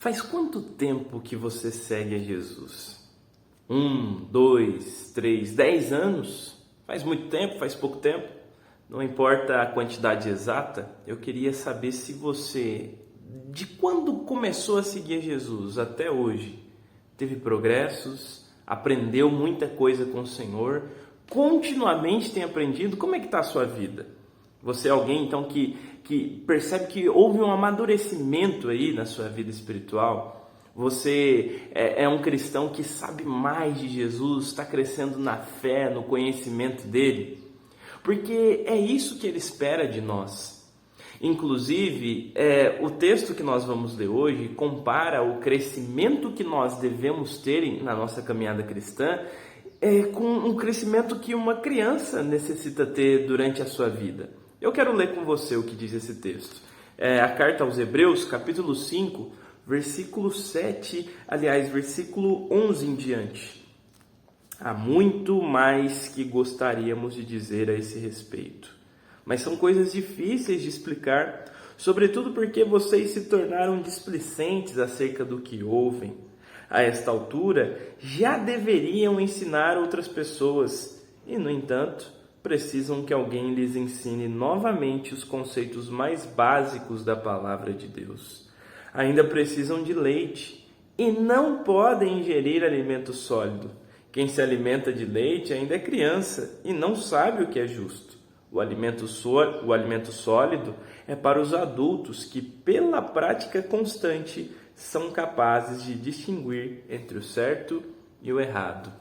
Faz quanto tempo que você segue a Jesus? 2, 3, 10 anos? Faz muito tempo? Faz pouco tempo? Não importa a quantidade exata, eu queria saber se você, de quando começou a seguir a Jesus até hoje, teve progressos, aprendeu muita coisa com o Senhor, continuamente tem aprendido. Como é que está a sua vida? Você é alguém então que percebe que houve um amadurecimento aí na sua vida espiritual? Você é um cristão que sabe mais de Jesus, está crescendo na fé, no conhecimento dele? Porque é isso que ele espera de nós. Inclusive, o texto que nós vamos ler hoje compara o crescimento que nós devemos ter na nossa caminhada cristã com um crescimento que uma criança necessita ter durante a sua vida. Eu quero ler com você o que diz esse texto. A carta aos Hebreus, capítulo 5, versículo 7, aliás, versículo 11 em diante. Há muito mais que gostaríamos de dizer a esse respeito, mas são coisas difíceis de explicar, sobretudo porque vocês se tornaram displicentes acerca do que ouvem. A esta altura, já deveriam ensinar outras pessoas e, no entanto, precisam que alguém lhes ensine novamente os conceitos mais básicos da palavra de Deus. Ainda precisam de leite e não podem ingerir alimento sólido. Quem se alimenta de leite ainda é criança e não sabe o que é justo. O alimento sólido é para os adultos que, pela prática constante, são capazes de distinguir entre o certo e o errado.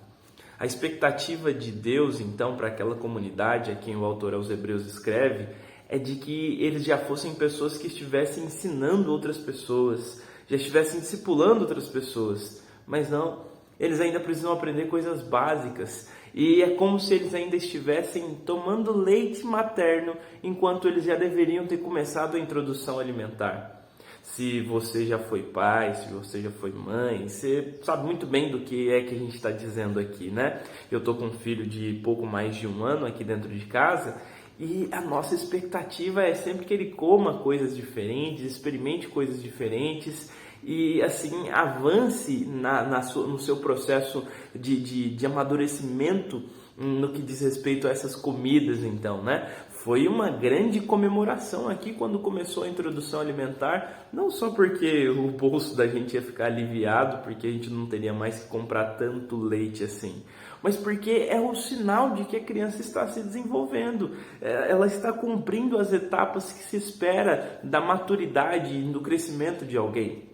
A expectativa de Deus, então, para aquela comunidade a quem o autor aos Hebreus escreve, é de que eles já fossem pessoas que estivessem ensinando outras pessoas, já estivessem discipulando outras pessoas. Mas não, eles ainda precisam aprender coisas básicas. E é como se eles ainda estivessem tomando leite materno, enquanto eles já deveriam ter começado a introdução alimentar. Se você já foi pai, se você já foi mãe, você sabe muito bem do que é que a gente está dizendo aqui, né? Eu estou com um filho de pouco mais de 1 ano aqui dentro de casa e a nossa expectativa é sempre que ele coma coisas diferentes, experimente coisas diferentes e assim avance no seu processo de amadurecimento no que diz respeito a essas comidas, então, né? Foi uma grande comemoração aqui quando começou a introdução alimentar, não só porque o bolso da gente ia ficar aliviado, porque a gente não teria mais que comprar tanto leite assim, mas porque é o sinal de que a criança está se desenvolvendo, ela está cumprindo as etapas que se espera da maturidade e do crescimento de alguém.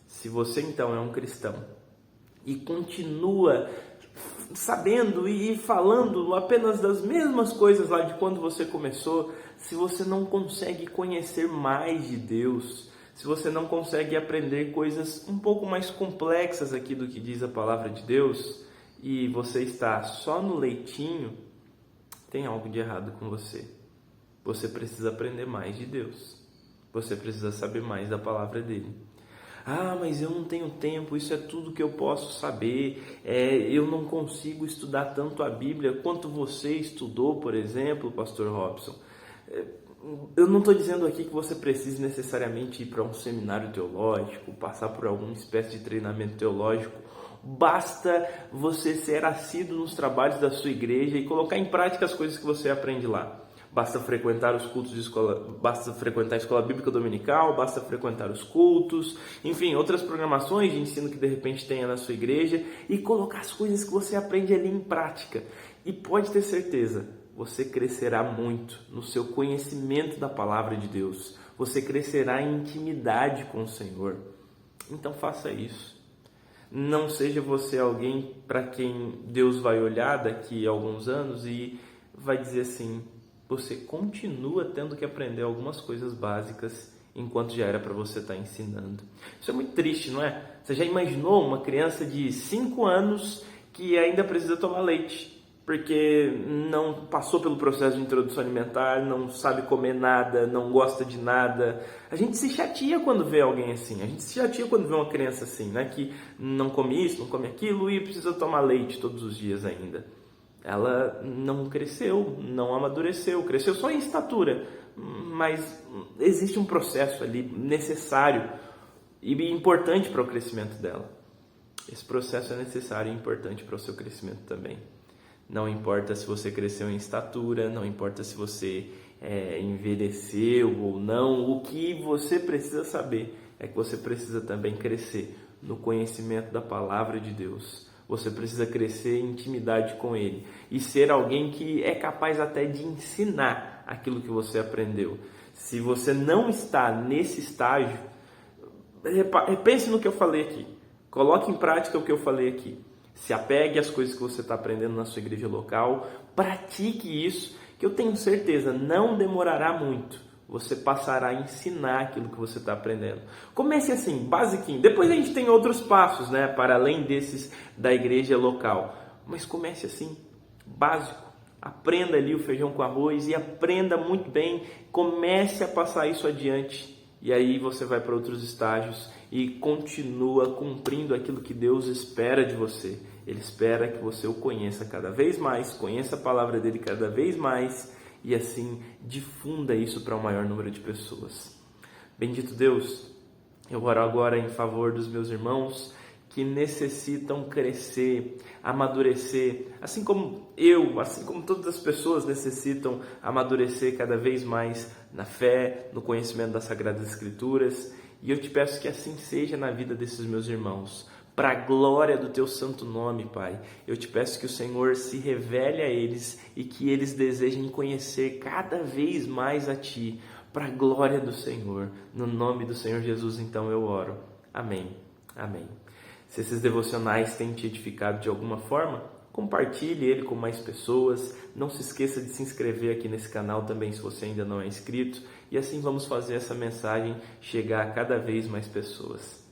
Se você então é um cristão e continua sabendo e falando apenas das mesmas coisas lá de quando você começou, se você não consegue conhecer mais de Deus, se você não consegue aprender coisas um pouco mais complexas aqui do que diz a palavra de Deus, e você está só no leitinho, tem algo de errado com você. Você precisa aprender mais de Deus. Você precisa saber mais da palavra dele. Ah, mas eu não tenho tempo, isso é tudo que eu posso saber, eu não consigo estudar tanto a Bíblia quanto você estudou, por exemplo, Pastor Robson. Eu não estou dizendo aqui que você precise necessariamente ir para um seminário teológico, passar por alguma espécie de treinamento teológico. Basta você ser assíduo nos trabalhos da sua igreja e colocar em prática as coisas que você aprende lá. Basta frequentar os cultos de escola, basta frequentar a escola bíblica dominical, basta frequentar os cultos, enfim, outras programações de ensino que de repente tenha na sua igreja e colocar as coisas que você aprende ali em prática. E pode ter certeza, você crescerá muito no seu conhecimento da palavra de Deus. Você crescerá em intimidade com o Senhor. Então faça isso. Não seja você alguém para quem Deus vai olhar daqui a alguns anos e vai dizer assim: você continua tendo que aprender algumas coisas básicas enquanto já era para você estar ensinando. Isso é muito triste, não é? Você já imaginou uma criança de 5 anos que ainda precisa tomar leite porque não passou pelo processo de introdução alimentar, não sabe comer nada, não gosta de nada? A gente se chateia quando vê alguém assim, a gente se chateia quando vê uma criança assim, né? Que não come isso, não come aquilo e precisa tomar leite todos os dias ainda. Ela não cresceu, não amadureceu, cresceu só em estatura, mas existe um processo ali necessário e importante para o crescimento dela. Esse processo é necessário e importante para o seu crescimento também. Não importa se você cresceu em estatura, não importa se você envelheceu ou não, o que você precisa saber é que você precisa também crescer no conhecimento da palavra de Deus. Você precisa crescer em intimidade com Ele e ser alguém que é capaz até de ensinar aquilo que você aprendeu. Se você não está nesse estágio, pense no que eu falei aqui. Coloque em prática o que eu falei aqui. Se apegue às coisas que você está aprendendo na sua igreja local. Pratique isso, que eu tenho certeza, não demorará muito. Você passará a ensinar aquilo que você está aprendendo. Comece assim, basiquinho. Depois a gente tem outros passos, né, para além desses da igreja local. Mas comece assim, básico. Aprenda ali o feijão com arroz e aprenda muito bem. Comece a passar isso adiante. E aí você vai para outros estágios e continua cumprindo aquilo que Deus espera de você. Ele espera que você o conheça cada vez mais, conheça a palavra dele cada vez mais e assim difunda isso para o maior número de pessoas. Bendito Deus, eu oro agora em favor dos meus irmãos que necessitam crescer, amadurecer, assim como eu, assim como todas as pessoas necessitam amadurecer cada vez mais na fé, no conhecimento das Sagradas Escrituras. E eu te peço que assim seja na vida desses meus irmãos, para a glória do teu santo nome, Pai. Eu te peço que o Senhor se revele a eles e que eles desejem conhecer cada vez mais a Ti, para a glória do Senhor. No nome do Senhor Jesus, então eu oro. Amém. Amém. Se esses devocionais têm te edificado de alguma forma, compartilhe ele com mais pessoas. Não se esqueça de se inscrever aqui nesse canal também se você ainda não é inscrito. E assim vamos fazer essa mensagem chegar a cada vez mais pessoas.